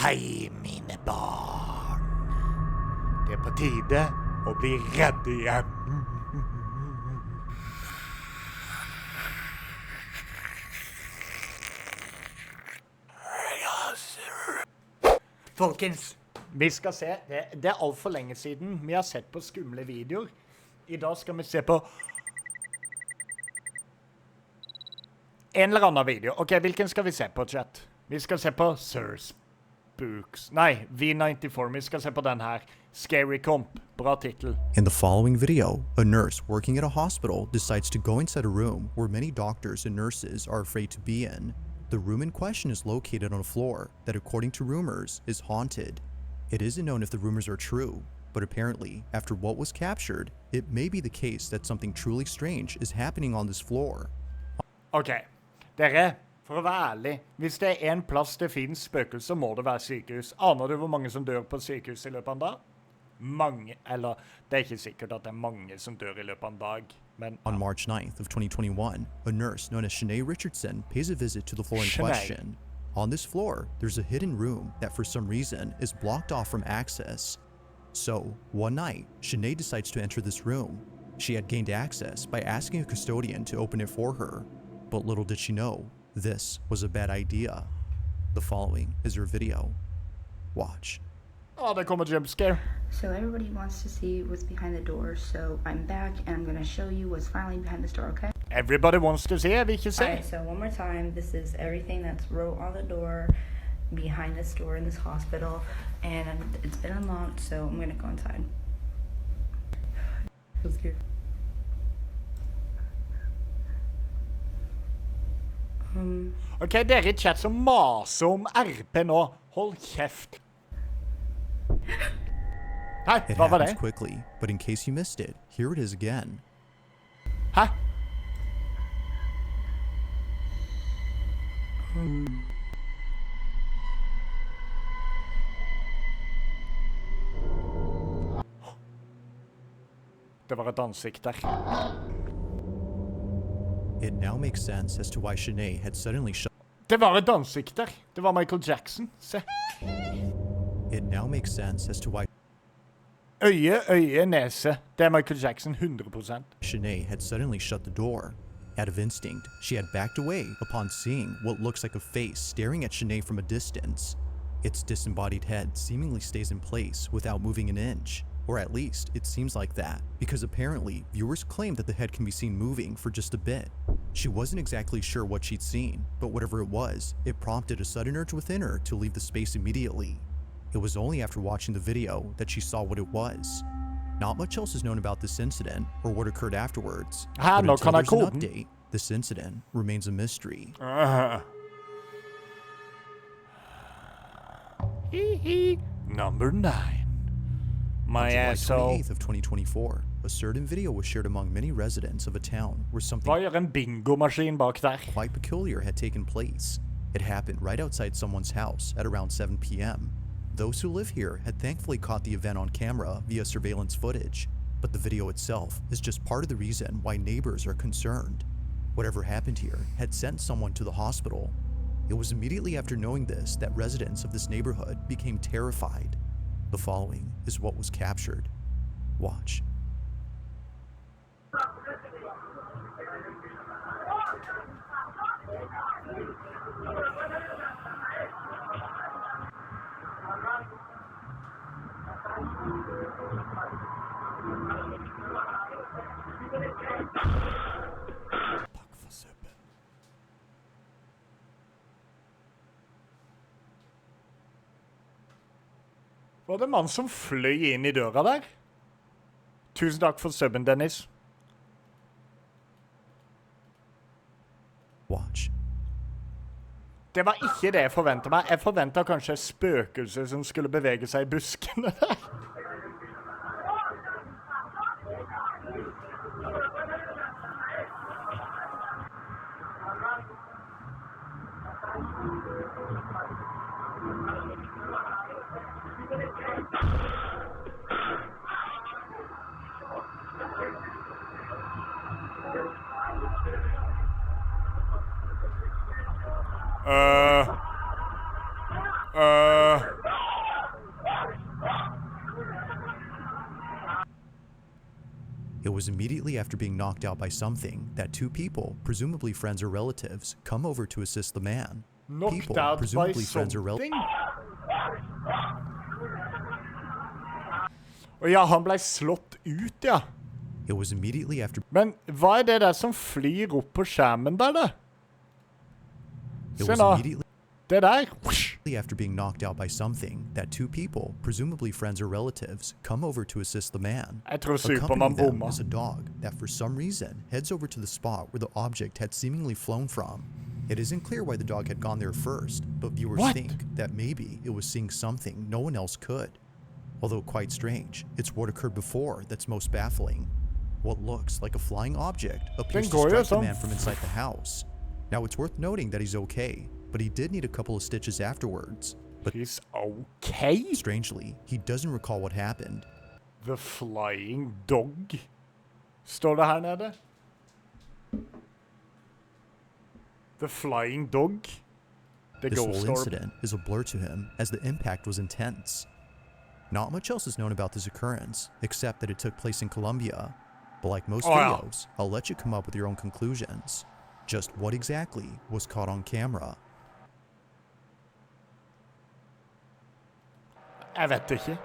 Hei, mine barn. Det er på tide å bli redde igjen. Folkens, vi skal se. Det er alt for lenge siden vi har sett på skumle videoer. I dag skal vi se på en eller annen video. Ok, hvilken skal vi se på, chat? Vi skal se på Sirs Books. Nei, V94. Vi skal se på den her. Scary Comp. Bra titel. In the following video, a nurse working at a hospital decides to go inside a room where many doctors and nurses are afraid to be in. The room in question is located on a floor that, according to rumors, is haunted. It isn't known if the rumors are true, but apparently, after what was captured, it may be the case that something truly strange is happening on this floor. Ok, dere, for å være ærlig, hvis det er en plass det finnes spøkelser, må det være sykehus. Aner du hvor mange som dør på sykehus i løpet av en dag? Mange, eller det er ikke sikkert at det er mange som dør i løpet av en dag, men... On March 9th of 2021, a nurse known as Shanae Richardson pays a visit to the floor in question. On this floor, there's a hidden room that for some reason is blocked off from access. So, one night, Shanae decides to enter this room. She had gained access by asking a custodian to open it for her, but little did she know, this was a bad idea. The following is her video. Watch. Oh, det kommer jump scare. So everybody wants to see what's behind the door, so I'm back and I'm going to show you what's finally behind this door, okay? Everybody wants to see, vi ikke se. Alright, so one more time, this is everything that's wrote on the door behind this door in this hospital, and it's been unlocked, so I'm going to go inside. I'm scared. Ok, dere i chat som maser om RP nå. Hold kjeft. Hei, It hva var det? happens quickly, but in case you missed it, here it is again. Hæ? Det var et ansikt der. It now makes sense as to why Shanae had suddenly shut. Det var et ansikt der. Det var Michael Jackson. Se. It now makes sense as to why Øye, nese. Det er Michael Jackson 100%. Shanae had suddenly shut the door. Out of instinct, she had backed away upon seeing what looks like a face staring at Shanae from a distance. Its disembodied head seemingly stays in place without moving an inch. Or at least, it seems like that, because apparently, viewers claim that the head can be seen moving for just a bit. She wasn't exactly sure what she'd seen, but whatever it was, it prompted a sudden urge within her to leave the space immediately. It was only after watching the video that she saw what it was. Not much else is known about this incident or what occurred afterwards, but until there's an update, this incident remains a mystery. Number 9. My On July asshole. 28th of 2024, a certain video was shared among many residents of a town where something Hva gjør en bingo-maskin bak der? quite peculiar had taken place. It happened right outside someone's house at around 7 p.m. Those who live here had thankfully caught the event on camera via surveillance footage, but the video itself is just part of the reason why neighbors are concerned. Whatever happened here had sent someone to the hospital. It was immediately after knowing this that residents of this neighborhood became terrified. The following is what was captured. Watch. Takk for suppen. Var det en mann som fløy inn i døra der? Tusen takk for subben, Dennis. Watch. Det var ikke det jeg forventet meg. Jeg forventet kanskje et spøkelse som skulle bevege seg i buskene der. It was immediately after being knocked out by something that two people, presumably friends or relatives, come over to assist the man. Knocked People, out by presumably friends or relatives. Å ja, han ble slått ut, ja. It was immediately after. Men hva det der som flyr opp på skjermen der, da? It Se was nå. immediately Det der. Whoosh. after being knocked out by something that two people, presumably friends or relatives, come over to assist the man. Jeg tror Superman Accompanying them bomma. is a dog that for some reason heads over to the spot where the object had seemingly flown from. It isn't clear why the dog had gone there first, but viewers What? think that maybe it was seeing something no one else could. Although quite strange, it's what occurred before that's most baffling. What looks like a flying object appears to går jo strike the sånn. man from inside the house. Now it's worth noting that he's okay, but he did need a couple of stitches afterwards. But He's okay? strangely, he doesn't recall what happened. The Flying Dog. Står det her nede? The Flying Dog? The This Ghost whole Orb. incident is a blur to him as the impact was intense. Not much else is known about this occurrence, except that it took place in Colombia. But like most Oh, yeah. videos, I'll let you come up with your own conclusions. Just what exactly was caught on camera? Jeg vet ikke.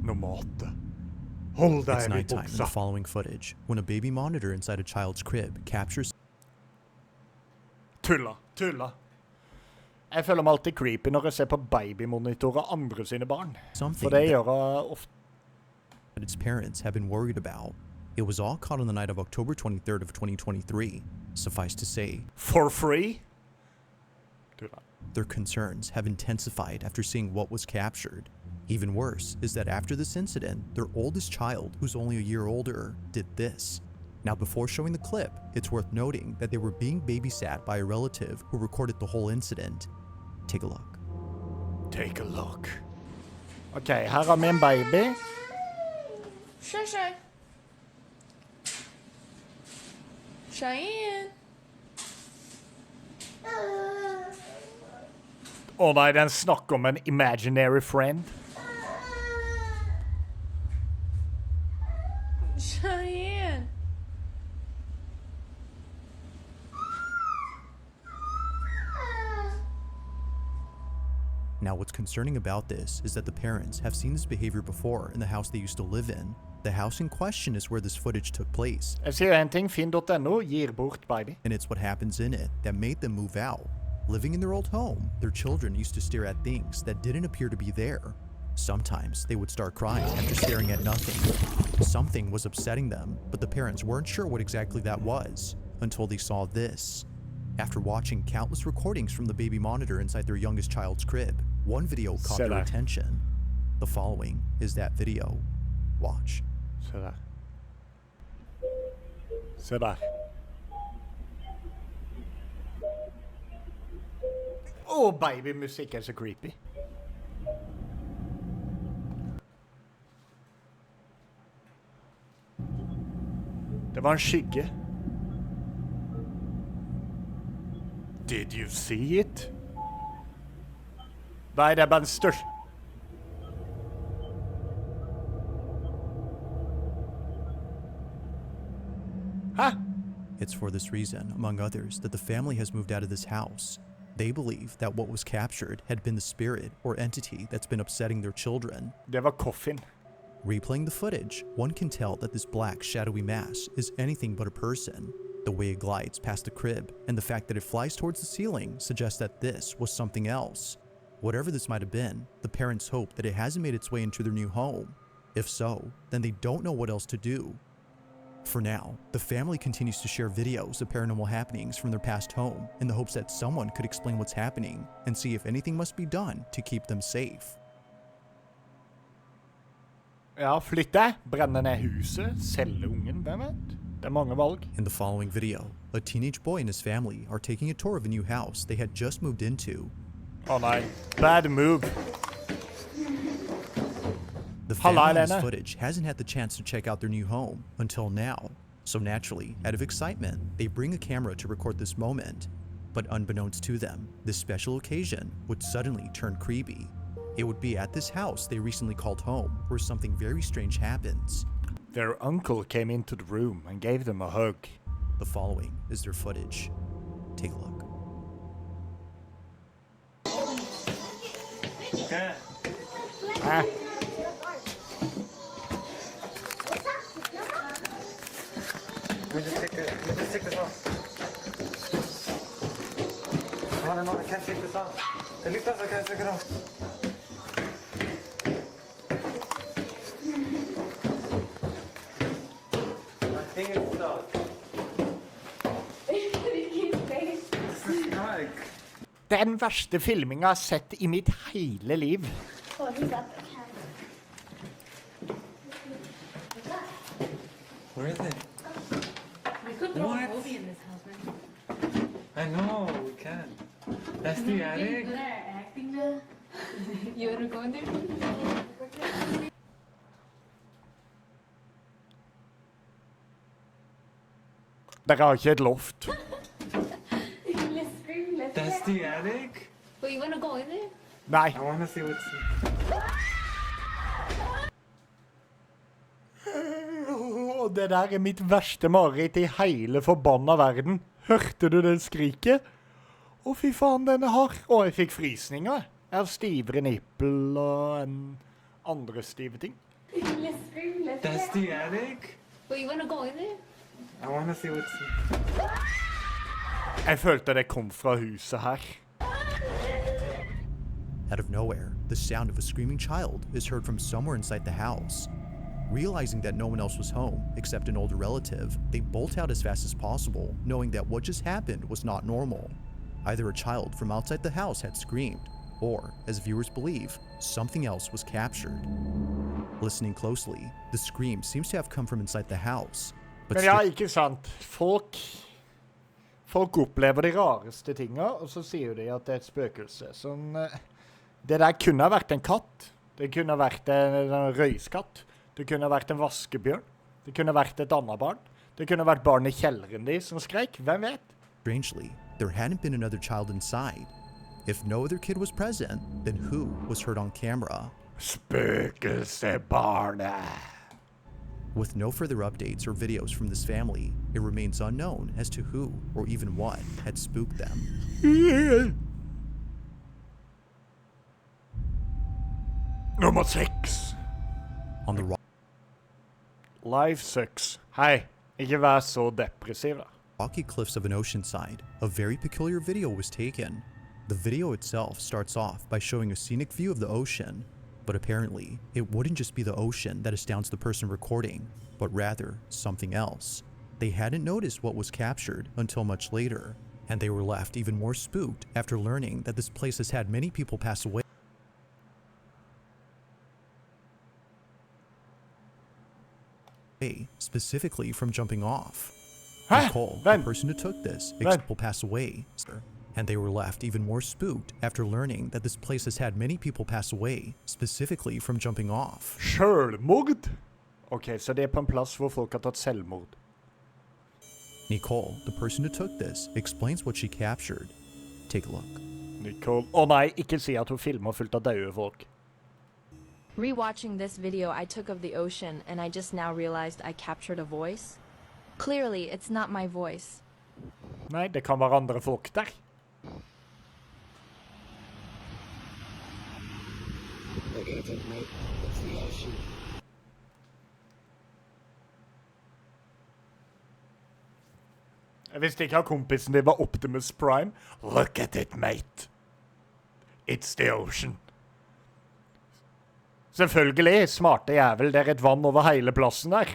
Nå mat. Hold It's deg i nighttime in the buksa. following footage when a baby monitor inside a child's crib captures Tulla. Jeg føler meg alltid creepy når jeg ser på babymonitorer andre sine barn. something For det that gjør jeg ofte. its parents have been worried about. It was all caught on the night of October 23rd of 2023. Suffice to say, For free? Tulla. their concerns have intensified after seeing what was captured. Even worse is that after this incident, their oldest child, who's only a year older, did this. Now, before showing the clip, it's worth noting that they were being babysat by a relative who recorded the whole incident. Take a look. Take a look. Ok, her har vi en baby. Shay. Cheyenne. Å nei, den snakker om en imaginary friend. Cheyenne. Now, what's concerning about this is that the parents have seen this behavior before in the house they used to live in. The house in question is where this footage took place, Jeg sier en ting, finn.no gir bort baby. and it's what happens in it that made them move out. Living in their old home, their children used to stare at things that didn't appear to be there. Sometimes they would start crying after staring at nothing. Something was upsetting them, but the parents weren't sure what exactly that was until they saw this. After watching countless recordings from the baby monitor inside their youngest child's crib, one video caught their Setup. attention. The following is that video. Watch. Se der. Se der. Å, babymusikk er så creepy. Det var en skygge. Did you see it? Nei, det er bare en størst... Hæ? It's for this reason, among others, that the family has moved out of this house. They believe that what was captured had been the spirit or entity that's been upsetting their children. Det var Coffin. Replaying the footage, one can tell that this black, shadowy mass is anything but a person. The way it glides past the crib and the fact that it flies towards the ceiling suggests that this was something else. Whatever this might have been, the parents hope that it hasn't made its way into their new home. If so, then they don't know what else to do. For now, the family continues to share videos of paranormal happenings from their past home in the hopes that someone could explain what's happening and see if anything must be done to keep them safe. Ja, flytte, brenne ned huset, selge ungen, hvem vet? Det er mange valg. In the following video, a teenage boy and his family are taking a tour of a new house they had just moved into. Å nei, bad move. The Halla, family in this Elena. footage hasn't had the chance to check out their new home until now. So naturally, out of excitement, they bring a camera to record this moment. But unbeknownst to them, this special occasion would suddenly turn creepy. It would be at this house they recently called home where something very strange happens. Their uncle came into the room and gave them a hug. The following is their footage. Take a look. Hæ? Let me just take this off. No, I can't take this off. I can't take it off. My thing is stuck. This is stuck. Det er den verste filmingen jeg har sett i mitt hele liv. Where is it? We could throw What? a movie in this house, man. I know, we can. That's the attic. Good at acting now. You wanna go in there? Dere har ikke et loft. Let's scream, let's That's the attic? Wait, you wanna go in there? Nei. I want to see what's... Det der er mitt verste mareritt i hele forbanna verden. Hørte du det skriket? Å, fy faen, den er hard. Å, jeg fikk frysninger. Jeg har stivere nippel og en andre stive ting. Let's scream, let's That's the attic? Wait, you wanna go in there? I want to see what's... Jeg følte det kom fra huset her. Out of nowhere, the sound of a screaming child is heard from somewhere inside the house. Realizing that no one else was home except an older relative, they bolt out as fast as possible, knowing that what just happened was not normal. Either a child from outside the house had screamed, or, as viewers believe, something else was captured. Listening closely, the scream seems to have come from inside the house. But Men ja, ikke sant. Folk opplever de rareste tinga, og så sier de at det er et spøkelse. Sånn, det der kunne ha vært en katt. Det kunne ha vært en røyskatt. Det kunne ha vært en vaskebjørn. Det kunne ha vært et annet barn. Det kunne ha vært barn i kjelleren de som skrek. Hvem vet? strangely, there hadn't been another child inside. If no other kid was present, then who was heard on camera? Spøkelsebarnet. With no further updates or videos from this family, it remains unknown as to who or even what had spooked them. Nummer 6. On the Life sucks. Hei, ikke vær så depressiv da. rocky cliffs of an oceanside, a very peculiar video was taken. The video itself starts off by showing a scenic view of the ocean, but apparently, it wouldn't just be the ocean that astounds the person recording, but rather something else. They hadn't noticed what was captured until much later, and they were left even more spooked after learning that this place has had many people pass away, specifically from jumping off. Hæ? Nicole, the Vent. person who took this, Vent. will pass away, and they were left even more spooked after learning that this place has had many people pass away, specifically from jumping off. Selvmord? Ok, så det er på en plass hvor folk har tatt selvmord. Nicole, the person who took this, explains what she captured. Take a look. Nicole. Å nei, ikke si at hun filmer fullt av døde folk. Rewatching this video I took of the ocean, and I just now realized I captured a voice. Clearly, it's not my voice. Nei, det kan være andre folk der. Jeg visste ikke at kompisen din var Optimus Prime. Look at it, mate. It's the ocean. Selvfølgelig, smarte jævel, det er et vann over hele plassen der.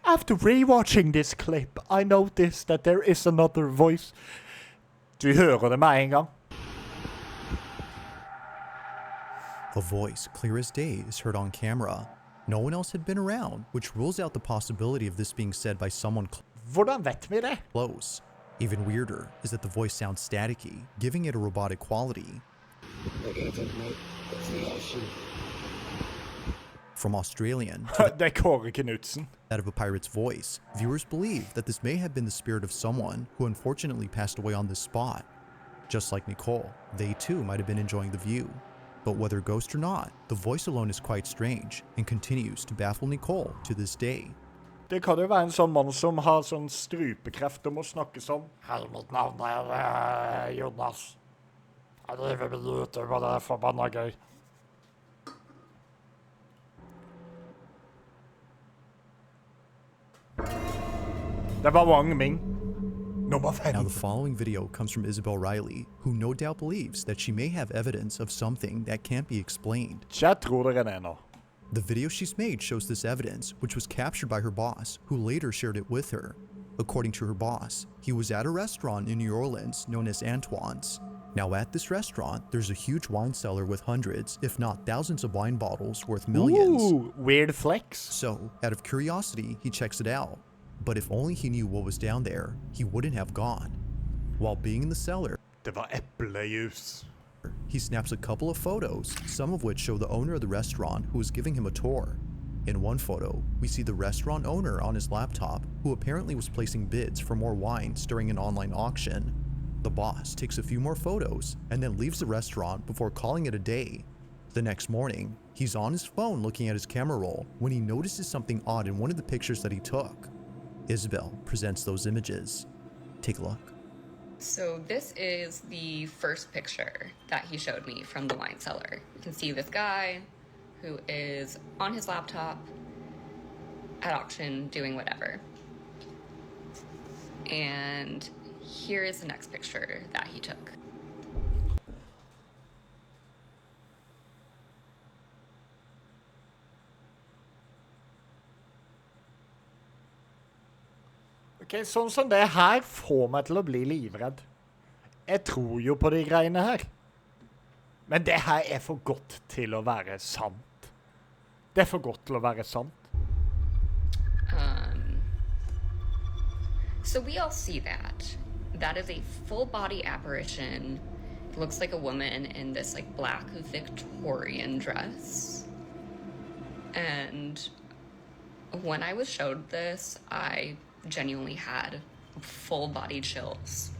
After rewatching this clip, I noticed that there is another voice. Du hører det med en gang. A voice, clear as day, is heard on camera. No one else had been around, which rules out the possibility of this being said by someone Hvordan vet vi det? close. Even weirder is that the voice sounds staticky, giving it a robotic quality. From Australian to Det er Kåre Knutsen. that of a pirate's voice, viewers believe that this may have been the spirit of someone who unfortunately passed away on this spot. Just like Nicole, they too might have been enjoying the view. But whether ghost or not, the voice alone is quite strange and continues to baffle Nicole to this day. Det kan jo være en sånn mann som har sånn strupekreft og må snakke sånn. Hei, mitt navn er Jonas. Jeg driver med YouTube, og det er forbanna gøy. Det var Wang Ming. Nummer 5. Now the following video comes from Isabel Riley, who no doubt believes that she may have evidence of something that can't be explained. Jeg tror det er nå. The video she's made shows this evidence, which was captured by her boss, who later shared it with her. According to her boss, he was at a restaurant in New Orleans known as Antoine's. Now at this restaurant, there's a huge wine cellar with hundreds, if not thousands of wine bottles worth millions. Ooh, weird flex. So, out of curiosity, he checks it out. But if only he knew what was down there, he wouldn't have gone. While being in the cellar, Det var eplejus. he snaps a couple of photos, some of which show the owner of the restaurant who is giving him a tour. In one photo, we see the restaurant owner on his laptop, who apparently was placing bids for more wines during an online auction. The boss takes a few more photos and then leaves the restaurant before calling it a day. The next morning, he's on his phone looking at his camera roll when he notices something odd in one of the pictures that he took. Isabel presents those images. Take a look. So this is the first picture that he showed me from the wine cellar. You can see this guy who is on his laptop at auction doing whatever. And here is the next picture that he took. Ok, sånn som det her får meg til å bli livredd. Jeg tror jo på de greiene her. Men det her er for godt til å være sant. Det er for godt til å være sant. So we all see that. That is a full body apparition. It looks like a woman in this like black Victorian dress. And when I was showed this, I genuinely had full body chills.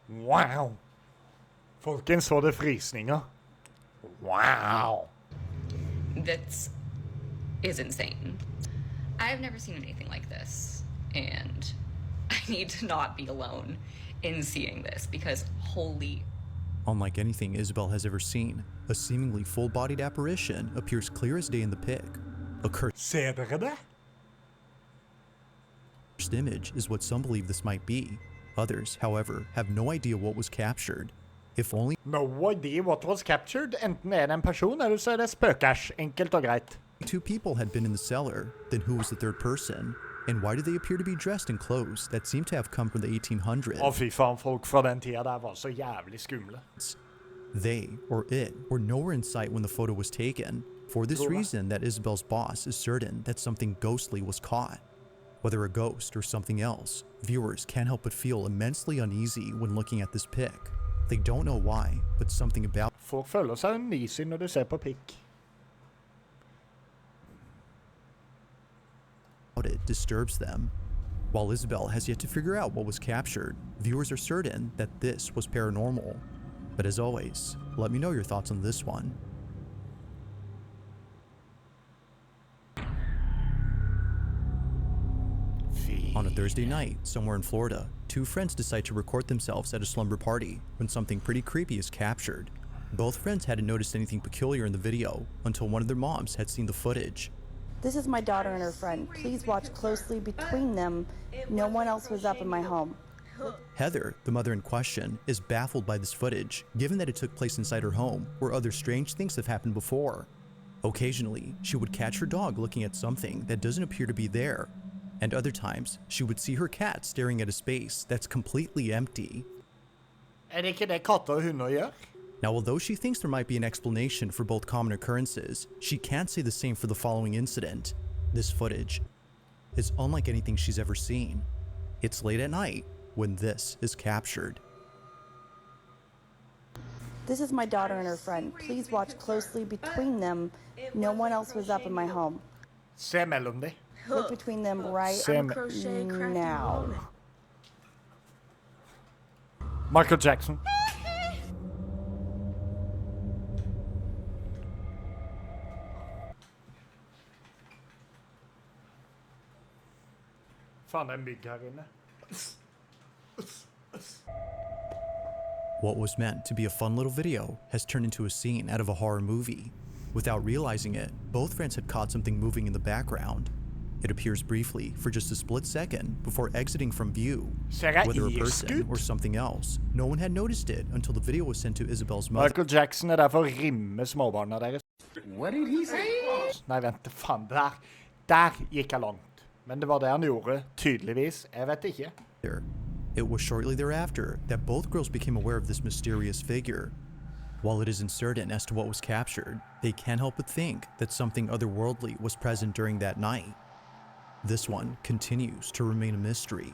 Wow. Folkens, så det frysninger. Wow. This is insane. I've never seen anything like this, and I need to not be alone in seeing this because holy. Unlike anything Isabel has ever seen, a seemingly full-bodied apparition appears clear as day in the pic. A cursed Ser dere det? image is what some believe this might be. Others, however, have no idea what was captured. If only No idea what was captured. Enten er det en person, eller så er det spøkers. Enkelt og greit. two people had been in the cellar, then who was the third person? And why do they appear to be dressed in clothes that seem to have come from the 1800s? Å, fy faen, folk fra den tida der var så jævlig skumle. They, or it, were nowhere in sight when the photo was taken. For this reason that Isabel's boss is certain that something ghostly was caught. Whether a ghost or something else, viewers can't help but feel immensely uneasy when looking at this pic. They don't know why, but something about Folk føler seg uneasy når du ser på pikk. it disturbs them. While Isabel has yet to figure out what was captured, viewers are certain that this was paranormal. But as always, let me know your thoughts on this one. On a Thursday night, somewhere in Florida, two friends decide to record themselves at a slumber party when something pretty creepy is captured. Both friends hadn't noticed anything peculiar in the video until one of their moms had seen the footage. This is my daughter and her friend. Please watch closely between them. No one else was up in my home. Heather, the mother in question, is baffled by this footage, given that it took place inside her home, where other strange things have happened before. Occasionally, she would catch her dog looking at something that doesn't appear to be there, and other times, she would see her cat staring at a space that's completely empty. Er det ikke det katter og hunder gjør? Now, although she thinks there might be an explanation for both common occurrences, she can't say the same for the following incident. This footage is unlike anything she's ever seen. It's late at night when this is captured. This is my daughter and her friend. Please watch closely between them. No one else was up in my home. Se mellom de. Look between them right Se now. Michael Jackson. Faen, det er mygg her inne. What was meant to be a fun little video has turned into a scene out of a horror movie. Without realizing it, both friends had caught something moving in the background. It appears briefly for just a split second before exiting from view. Whether a person or something else, no one had noticed it until the video was sent to Isabel's mother. Michael Jackson er derfor rimme småbarna deres. What did he say? Nei, vent, faen, der gikk jeg langt. Men det var det han gjorde, tydeligvis. Jeg vet ikke. It was shortly thereafter that both girls became aware of this mysterious figure. While it isn't certain as to what was captured, they can't help but think that something otherworldly was present during that night. This one continues to remain a mystery.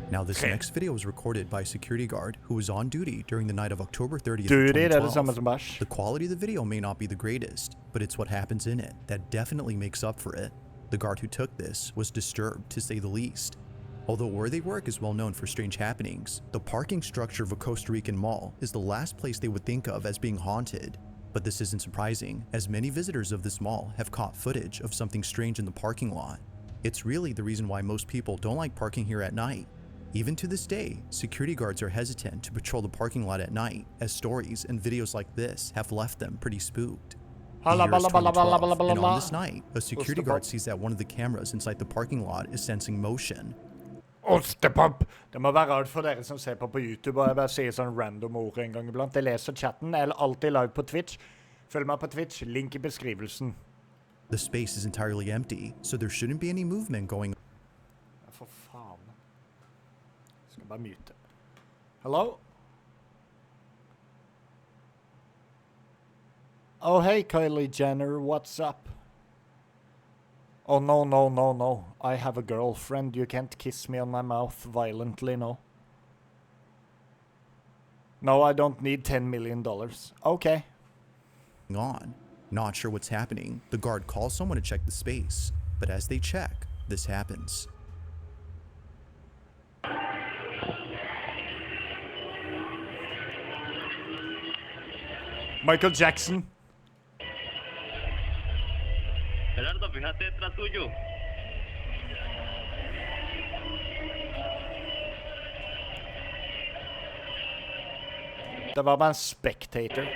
Now this next video was recorded by a security guard who was on duty during the night of October 30th, 2012. The quality of the video may not be the greatest, but it's what happens in it that definitely makes up for it. The guard who took this was disturbed, to say the least. Although where they work is well known for strange happenings, the parking structure of a Costa Rican mall is the last place they would think of as being haunted. But this isn't surprising, as many visitors of this mall have caught footage of something strange in the parking lot. It's really the reason why most people don't like parking here at night. Even to this day, security guards are hesitant to patrol the parking lot at night, as stories and videos like this have left them pretty spooked. The year is 2012, and on this night, a security guard sees that one of the cameras inside the parking lot is sensing motion. Ostepop! Det må være rart for dere som ser på YouTube, og jeg bare sier sånn random ord en gang iblant. Jeg leser chatten, jeg er alltid live på Twitch. Følg meg på Twitch, link i beskrivelsen. The space is entirely empty, so there shouldn't be any movement going on. For faen. Jeg skal bare mute. Hello? Oh, hey, Kylie Jenner, what's up? Oh, no, no, no, no. I have a girlfriend. You can't kiss me on my mouth violently, no. No, I don't need $10 million. Okay. Not sure what's happening, the guard calls someone to check the space, but as they check, this happens. Michael Jackson. Gerardo, fíjate detrás tuyo. Det var bare en spectator.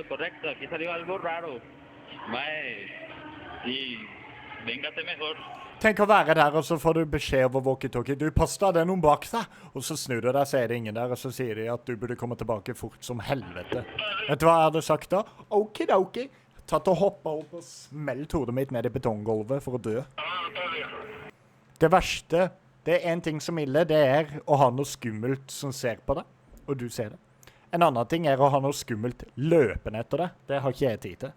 Correcto, aquí salió algo raro. Mae, y véngate mejor. Tenk å være der, og så får du beskjed over walkie-talkie. Du, pass deg, det er noen bak deg. Og så snur du deg, så er det ingen der, og så sier de at du burde komme tilbake fort som helvete. Vet du hva jeg hadde sagt da? Okidoki. Tatt og hoppet opp og smelt hodet mitt ned i betonggolvet for å dø. Det verste, det er en ting som ille, det er å ha noe skummelt som ser på deg, og du ser det. En annen ting er å ha noe skummelt løpende etter deg. Det har ikke jeg tid til.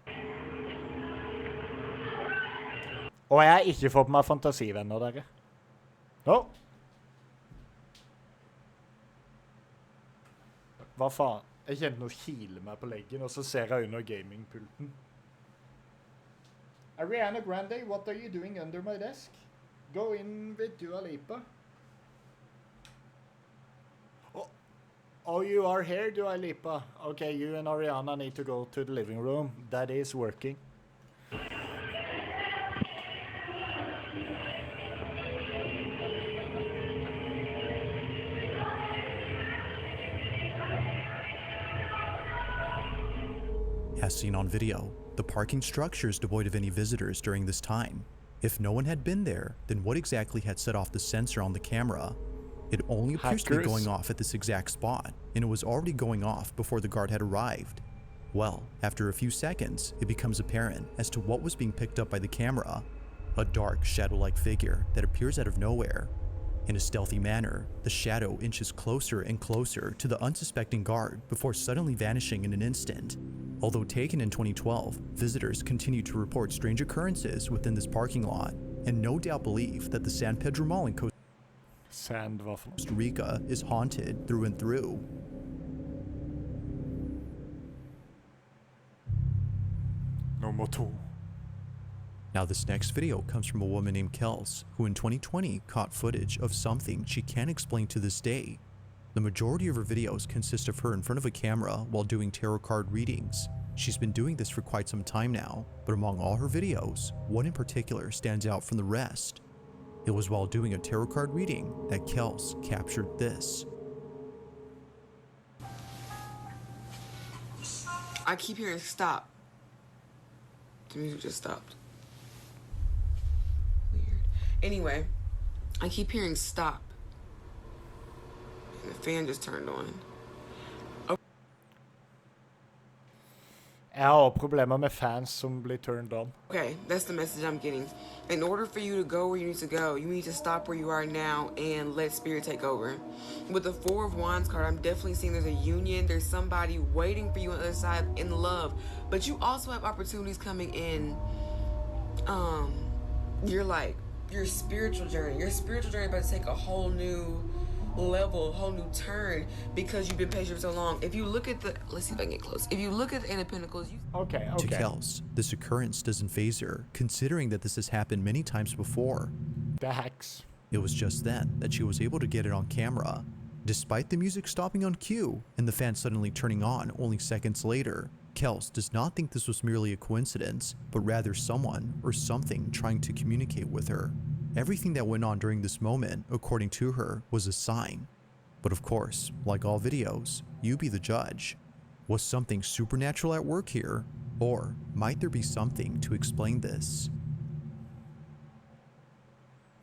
Og jeg har ikke fått meg fantasivenner, dere. Nå. Hva faen? Jeg kjenner noe kile meg på leggen, og så ser jeg under gamingpulten. Ariana Grande, what are you doing under my desk? Go in with Dua Lipa. Oh, you are here, Dua Lipa. Okay, you and Ariana need to go to the living room. That is working. As seen on video, the parking structure is devoid of any visitors during this time. If no one had been there, then what exactly had set off the sensor on the camera? It only appears to be going off at this exact spot, and it was already going off before the guard had arrived. Well, after a few seconds, it becomes apparent as to what was being picked up by the camera. A dark, shadow-like figure that appears out of nowhere. In a stealthy manner, the shadow inches closer and closer to the unsuspecting guard before suddenly vanishing in an instant. Although taken in 2012, visitors continue to report strange occurrences within this parking lot, and no doubt believe that the San Pedro Mall in Costa Rica is haunted through and through. Nummer 2. Now this next video comes from a woman named Kels, who in 2020 caught footage of something she can't explain to this day. The majority of her videos consist of her in front of a camera while doing tarot card readings. She's been doing this for quite some time now, but among all her videos, one in particular stands out from the rest. It was while doing a tarot card reading that Kels captured this. I keep hearing stop. The music just stopped. Weird. Anyway, I keep hearing stop. And the fan just turned on. Jeg har problemer med fans som blir turned on. Okay, that's the message I'm getting. In order for you to go where you need to go, you need to stop where you are now and let spirit take over. With the Four of Wands card, I'm definitely seeing there's a union. There's somebody waiting for you on the other side in love. But you also have opportunities coming in. Your spiritual journey. Your spiritual journey about to take a whole new level, whole new turn because you've been patient for so long. If you look at the, let's see if I can get close. If you look at the Eight of Pentacles, Okay. To Kels, this occurrence doesn't faze her, considering that this has happened many times before. The hacks. It was just then that she was able to get it on camera. Despite the music stopping on cue and the fan suddenly turning on only seconds later, Kels does not think this was merely a coincidence, but rather someone or something trying to communicate with her. Everything that went on during this moment, according to her, was a sign. But of course, like all videos, you be the judge. Was something supernatural at work here? Or might there be something to explain this?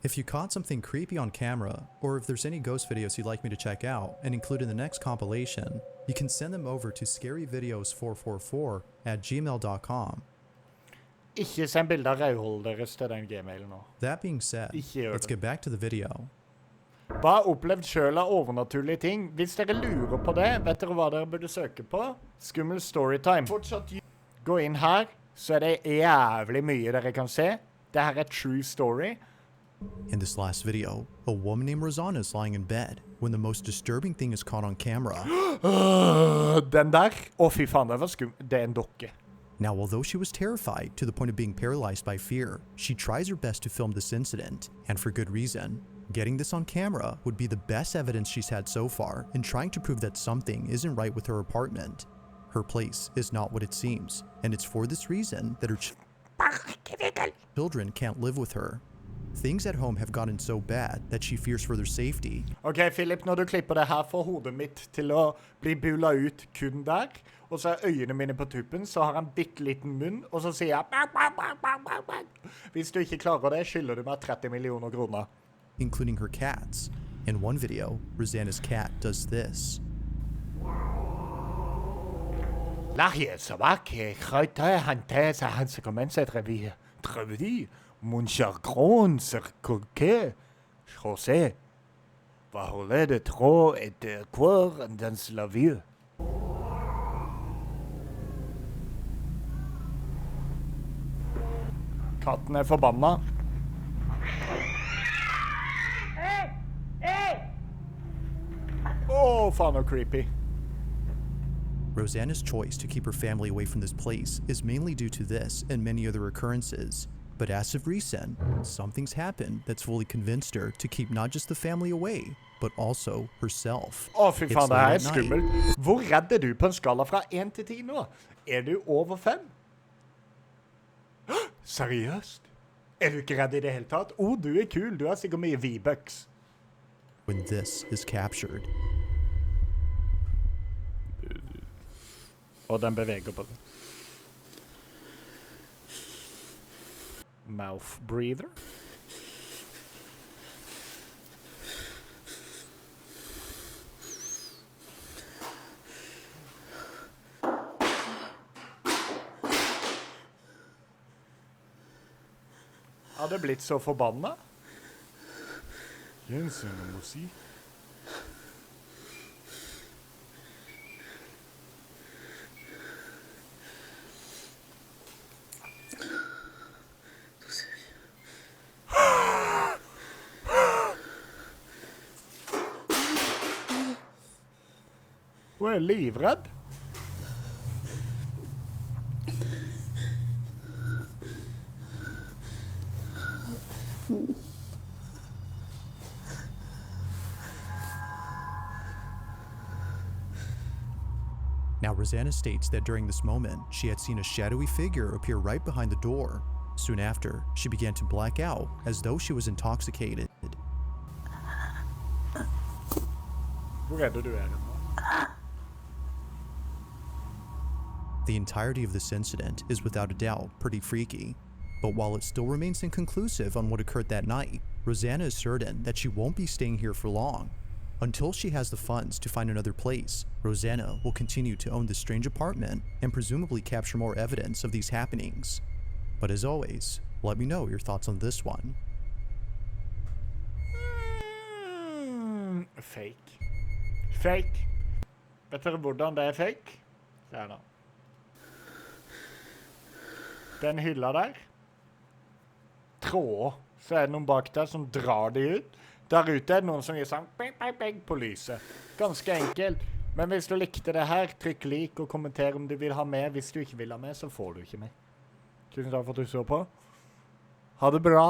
If you caught something creepy on camera, or if there's any ghost videos you'd like me to check out and include in the next compilation, you can send them over to scaryvideos444@gmail.com. Ikke send bilder av rødhold deres til den gmailen nå. That being said, let's get back to the video. Hva har opplevd selv av overnaturlige ting? Hvis dere lurer på det, vet dere hva dere burde søke på? Skummel storytime. Gå inn her, så er det jævlig mye dere kan se. Dette er true story. In this last video, a woman named Rosanna is lying in bed when the most disturbing thing is caught on camera. Den der? Å, fy faen, det var skummel. Det er en dokke. Now, although she was terrified to the point of being paralyzed by fear, she tries her best to film this incident, and for good reason. Getting this on camera would be the best evidence she's had so far in trying to prove that something isn't right with her apartment. Her place is not what it seems, and it's for this reason that her children can't live with her. Things at home have gotten so bad that she fears for their safety. Ok, Philip, når du klipper det her for hodet mitt til å bli bula ut kun der, og så er øynene mine på tuppen, så har han bitteliten munn, og så sier jeg bang, bang, bang, bang, bang, bang. Hvis du ikke klarer det, skylder du meg 30 millioner kroner. Including her cats. In one video, Rosanna's cat does this. Lahje, så vakke, krøyte, hante, så han så kommer seg trevidi, mon chargron, så koke, José. Hva holder det tråd etter hver dans la vie? Katten er forbanna. Åh, faen og creepy. Rosanna's choice to keep her family away from this place is mainly due to this and many other occurrences. But as of recent, something's happened that's fully convinced her to keep not just the family away, but also herself. Åh, fy faen, det her er skummelt. Hvor redd er du på en skala fra 1 til 10 nå? Er du over 5? Seriøst? Er du ikke redd i det hele tatt? Du er kul. Du har sikkert mye V-bucks. When this is captured. Og den beveger på det. Mouth breather. Har det blitt så forbanna? Gjensynet musikk. Hun er livredd. Now, Rosanna states that during this moment, she had seen a shadowy figure appear right behind the door. Soon after, she began to black out as though she was intoxicated. Hvor er det du er nå? The entirety of this incident is without a doubt pretty freaky, but while it still remains inconclusive on what occurred that night, Rosanna is certain that she won't be staying here for long. Until she has the funds to find another place, Rosanna will continue to own this strange apartment and presumably capture more evidence of these happenings. But as always, let me know your thoughts on this one. Fake. Fake. Vet dere hvordan det er fake? Se her nå. Den hylla der. Tråd. Så er det noen bak der som drar de ut. Der ute er det noen som gir sånn bang, bang, bang på lyset. Ganske enkelt. Men hvis du likte det her, trykk lik og kommenter om du vil ha med. Hvis du ikke vil ha med, så får du ikke med. Tusen takk for at du så på. Ha det bra!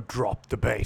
Drop the bass.